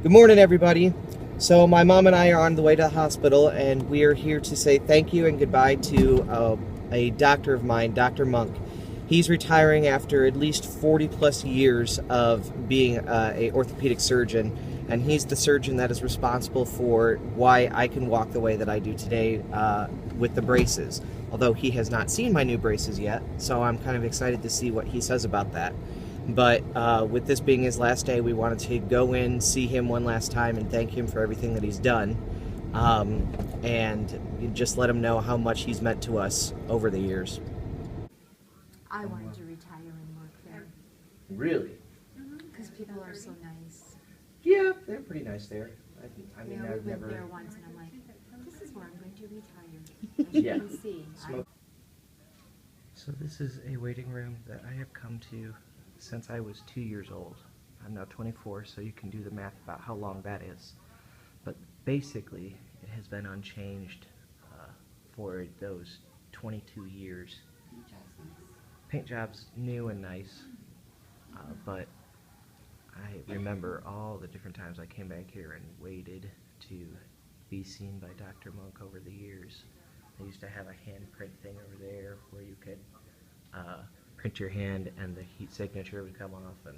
Good morning, everybody. So my mom and I are on the way to the hospital, and we are here to say thank you and goodbye to a doctor of mine, Dr. Munk. He's retiring after at least 40 plus years of being a orthopedic surgeon, and he's the surgeon that is responsible for why I can walk the way that I do today with the braces. Although he has not seen my new braces yet, so I'm kind of excited to see what he says about that. But with this being his last day, we wanted to go in, see him one last time, and thank him for everything that he's done. And just let him know how much he's meant to us over the years. I wanted to retire and work there. Really? Because people are so nice. Yeah, they're pretty nice there. I mean, We I've went never... there once and I'm like, this is where I'm going to retire. As you Yeah. can see. So this is a waiting room that I have come to since I was 2 years old. I'm now 24, so you can do the math about how long that is. But basically, it has been unchanged for those 22 years. Paint job's new and nice, but I remember all the different times I came back here and waited to be seen by Dr. Munk over the years. They used to have a handprint thing over there where you could print your hand and the heat signature would come off, and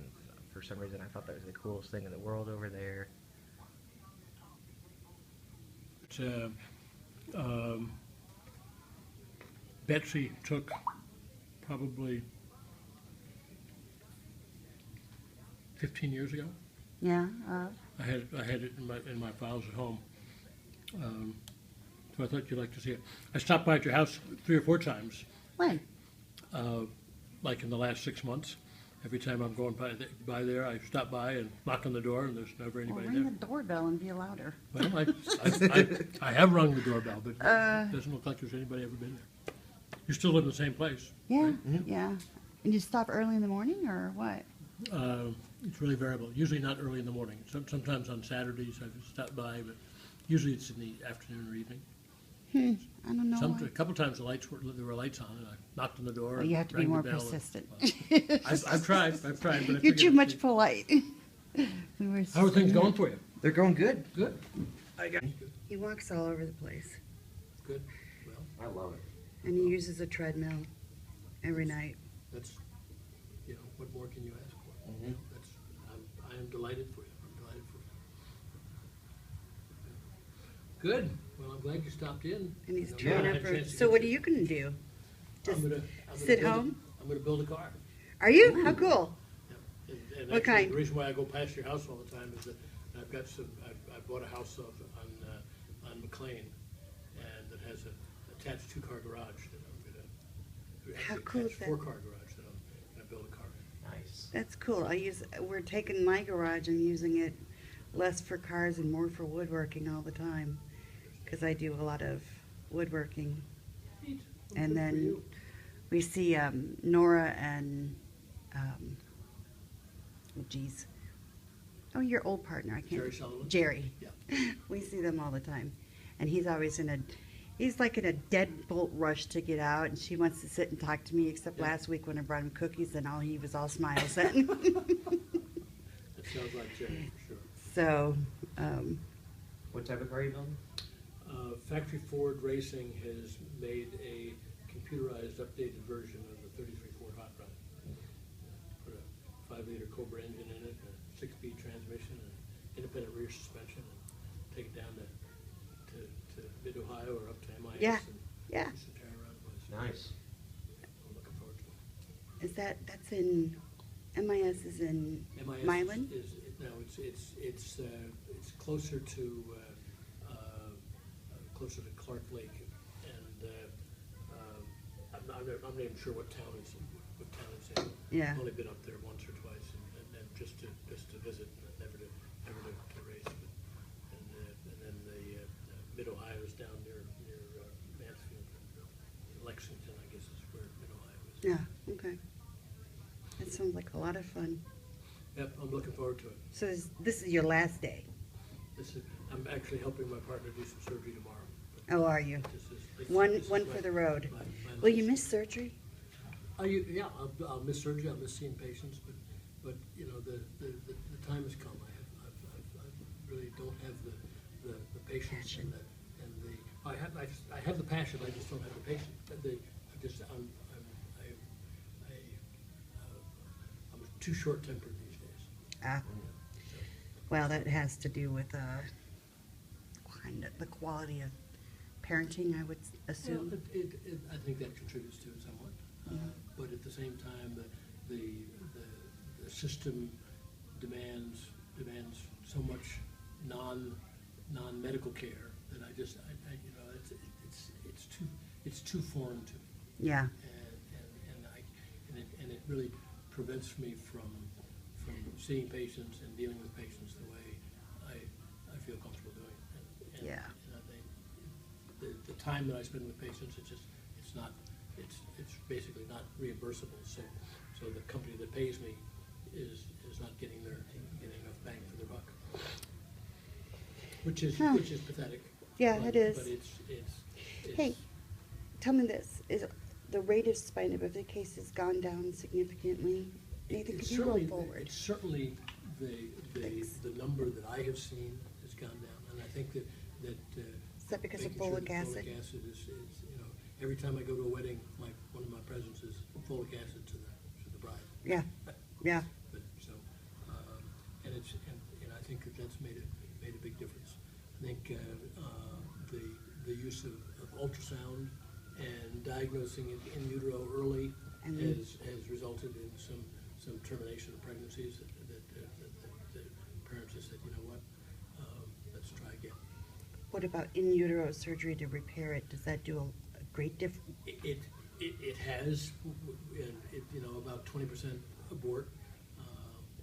for some reason I thought that was the coolest thing in the world over there. Betsy took probably 15 years ago. Yeah. I had it in my files at home. So I thought you'd like to see it. I stopped by at your house 3 or 4 times, When? like in the last 6 months. Every time I'm going by there, I stop by and knock on the door, and there's never Well, anybody ring there. the doorbell and be louder. Well, I have rung the doorbell, but it doesn't look like there's anybody ever been there. You still live in the same place. Yeah, Right. yeah. And you stop early in the morning or what? It's really variable. Usually not early in the morning. Sometimes on Saturdays I stop by, but usually it's in the afternoon or evening. I don't know. A couple times there were lights on, and I knocked on the door. Well, and you have to be rang the more bell persistent. I've tried, but I You're figured too much it- polite. We were How are things going for you? They're going good. Good. He walks all over the place, Good. Well, I love it. and he uses a treadmill every night. that's, what more can you ask for? Mhm. I am delighted for you. I'm delighted for you. Good. Well, I'm glad you stopped in. And he's You know, trying I up had a for. chance to So get what are you- you going to do? Just I'm gonna sit build home? I'm going to build a car. Are you? How cool! Yeah. And What actually, kind? The reason why I go past your house all the time is that I've got I bought a house on McLean, and that has a attached 2-car garage that I'm going to. How cool is that? 4-car garage that I'm going to build a car in. Nice. That's cool. We're taking my garage and using it less for cars and more for woodworking all the time, because I do a lot of woodworking. Neat. And Good for then you. we see Nora and your old partner. I can't. Jerry Sullivan? Jerry. Yeah. We see them all the time, and he's always he's like in a deadbolt rush to get out, and she wants to sit and talk to me. Except Yeah. last week when I brought him cookies, and he was all smiles then. That sounds like Jerry, for sure. So, What type of car are you building? Factory Ford Racing has made a computerized, updated version of the 33 Ford Hot Rod. Put a 5-liter Cobra engine in it, a 6-speed transmission, and independent rear suspension, and take it down to mid-Ohio or up to MIS. Yeah, and yeah. just tear around the place. Nice. I'm looking forward to it. that's in MIS is in MIS Milan. It's closer to Clark Lake, and I'm not even sure what town it's in. Yeah. I've only been up there once or twice, and just to visit, and never to race. And then the Mid Ohio is down near Mansfield, Lexington, I guess is where Mid Ohio is. Yeah. Okay. That sounds like a lot of fun. Yep, I'm looking forward to it. So this is your last day. I'm actually helping my partner do some surgery tomorrow. Oh, are you? This is One my- for the road. my Will you last- miss surgery? Yeah, I'll miss surgery. I'll miss seeing patients, but the time has come. patience and I have the passion, I just don't have the patience. I'm too short-tempered these days. Ah, well, that has to do with kind of the quality of parenting, I would assume. Well, I think that contributes to it somewhat. But at the same time, the system demands so much non-medical care that it's too foreign to me. Yeah. And it really prevents me from seeing patients and dealing with patients the way I feel comfortable doing. And Yeah. I think the time that I spend with patients, it's basically not reimbursable. So the company that pays me is not getting enough bang for their buck, which is pathetic. Yeah, but, it is. But it's Hey, tell me this, is the rate of spina bifida cases gone down significantly? Nathan, could you roll forward? It's certainly the number that I have seen has gone down, and I think that Is that because of making sure folic that acid? Folic acid is every time I go to a wedding, one of my presents is folic acid to the bride. Yeah, yeah. But so, and I think that's made a big difference. I think the use of ultrasound and diagnosing it in utero early has resulted in some termination of pregnancies that parents have said, you know what, let's try again. What about in utero surgery to repair it? Does that do a great difference? It has, about 20% abort,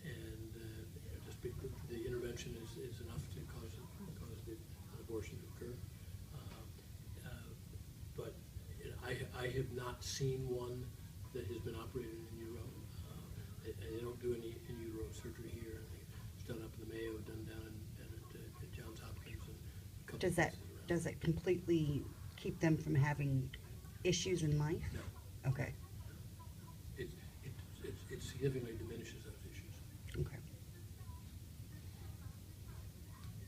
and just the intervention is enough to cause the abortion to occur. But I have not seen one that has been operated in utero. They don't do any in utero surgery here. It's done up in the Mayo, done down at Johns Hopkins, and a couple Does places around. that completely keep them from having issues in life? No. Okay, It significantly diminishes those issues. okay.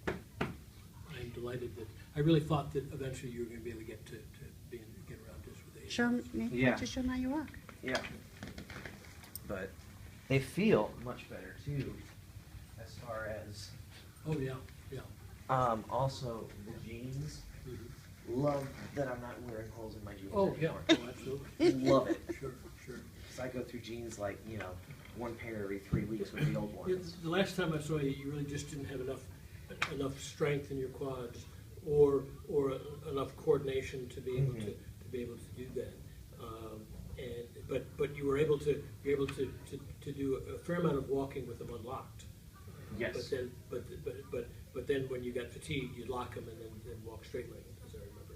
I'm delighted that, I really thought that eventually you were going to be able to get around this with the. Show them, Nathan, Yeah. just show them how you walk. Yeah. But they feel much better too, as far as Oh, yeah, yeah. also the jeans. Love that I'm not wearing holes in my jeans Oh, yeah, anymore. oh, absolutely. Love it. Sure. So I go through jeans like, one pair every 3 weeks with the old ones. The last time I saw you, you really just didn't have enough strength in your quads or enough coordination to be able to do that. But you were able to do a fair amount of walking with them unlocked. Yes. But then when you got fatigued, you'd lock them and then walk straight legged, as I remember.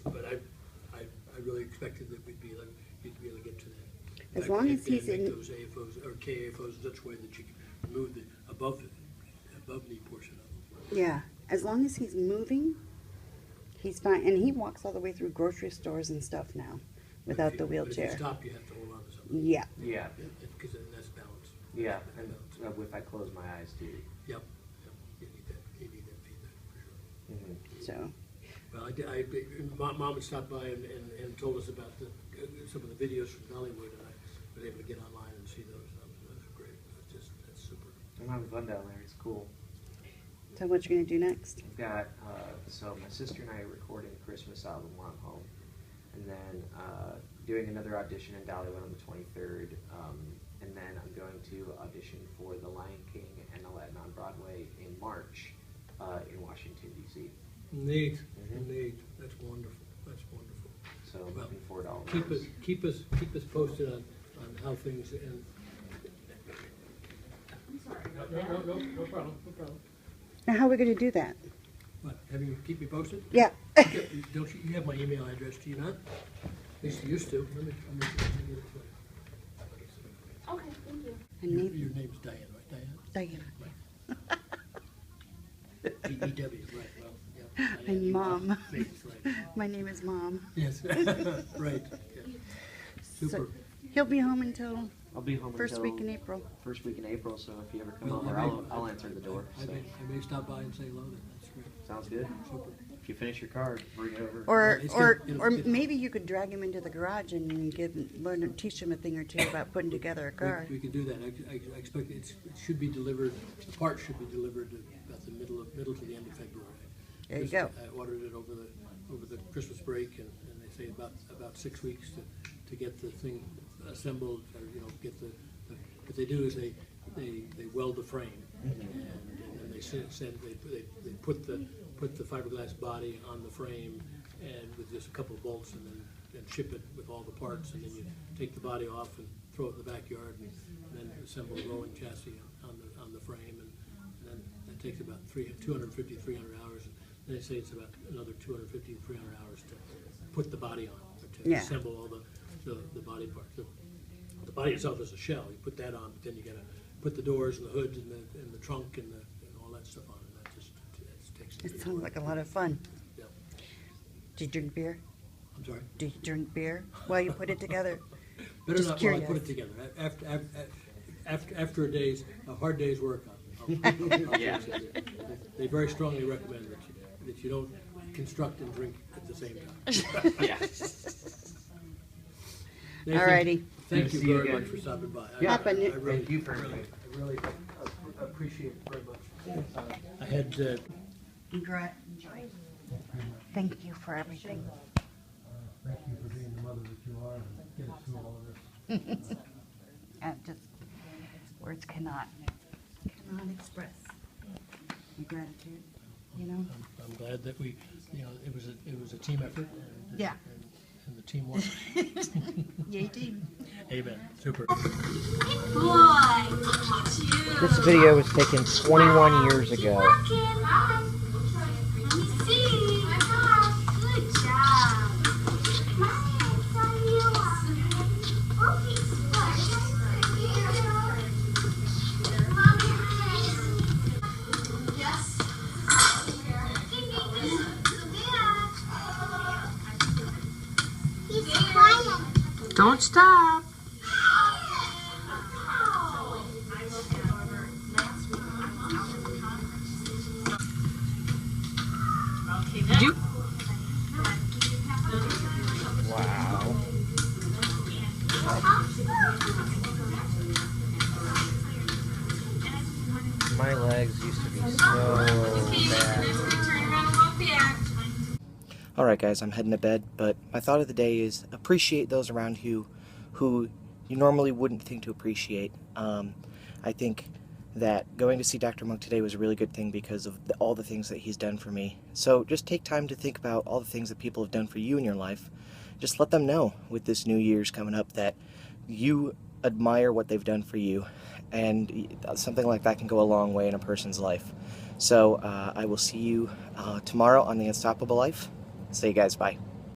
But I really expected that you'd be able to get to that. As long as he's make in- those AFOs or KAFOs in such a way that you can remove the above knee portion of them. Yeah, as long as he's moving, he's fine. And he walks all the way through grocery stores and stuff now without the But if wheelchair. you stop, you have to hold on to something. Yeah, Yeah. Because then that's balance. Yeah. That's And balance. if I close my eyes too. Yep. You need that feedback for sure. so, Well, Mom had stopped by and told us about some of the videos from Hollywood, and I was able to get online and see those. That was great. That's super. I'm having fun down there. It's cool. so what you gonna do next? I've got, so my sister and I are recording a Christmas album while I'm home. And then doing another audition in Dollywood on the 23rd. And then I'm going to audition for The Lion King and Aladdin on Broadway in March in Washington, D.C. Neat. That's wonderful. So I'm looking forward to all of Keep those. us posted on how things end. I'm sorry. No problem. Now, how are we gonna do that? What, have you keep me posted? Yeah. Don't you have my email address, do you not? At least you used to. Let me get it to you. Okay, thank you. And Your Nathan, name's Diane, right? Diana. D-E-W, right, well, yeah. And Mom. That's right. My name is Mom. Yes, right, yeah. So Super. he'll be home until I'll be home First until week in April. first week in April, so if you ever come Well, over, I may- I'll answer the door. I So. may stop by and say hello then, that's great. Sounds good. Super. If you finish your card, bring it over. Or, It's or, good. It'll- or it- maybe you could drag him into the garage and teach him a thing or two about putting together a car. We can do that. I expect it should be delivered, the part should be delivered about the middle to the end of February. There you Just- go. I ordered it over the Christmas break, and they say about 6 weeks to get the thing assembled, or, get what they do is they weld the frame, and then they put the fiberglass body on the frame, and with just a couple of bolts, and then ship it with all the parts, and then you take the body off and throw it in the backyard, and then assemble a rolling chassis on the frame, and then that takes about 250, 300 hours. And then they say it's about another 250, 300 hours to put the body on, or to Yeah. assemble all the body parts. The body itself is a shell. You put that on, but then you got to put the doors and the hoods and the trunk and all that stuff on, and that just takes. It sounds like a lot of fun. Yeah. Do you drink beer? I'm sorry. Do you drink beer while you put it together? Better Just not while I put curious. it together. After a hard day's work, I'll Yeah. They very strongly recommend that you don't construct and drink at the same time. Yeah. Nathan, Alrighty. Thank Good you to see you very again. much for stopping by. Yeah. Happy New- Thank you for I really appreciate it very much. I had Enjoy. Thank you for everything. thank you for being the mother that you are and get us through all of this. Just words cannot express my gratitude. I'm glad that we, it was a team effort. And, Yeah. And the team won. Yay, team. Amen. Super. This video was taken 21 years ago. Don't stop. Wow. My legs used to be so bad. Alright guys, I'm heading to bed, but my thought of the day is appreciate those around you who you normally wouldn't think to appreciate. I think that going to see Dr. Munk today was a really good thing because of all the things that he's done for me. So just take time to think about all the things that people have done for you in your life. Just let them know with this New Year's coming up that you admire what they've done for you, and something like that can go a long way in a person's life. So I will see you tomorrow on The Unstoppable Life. See you guys, bye.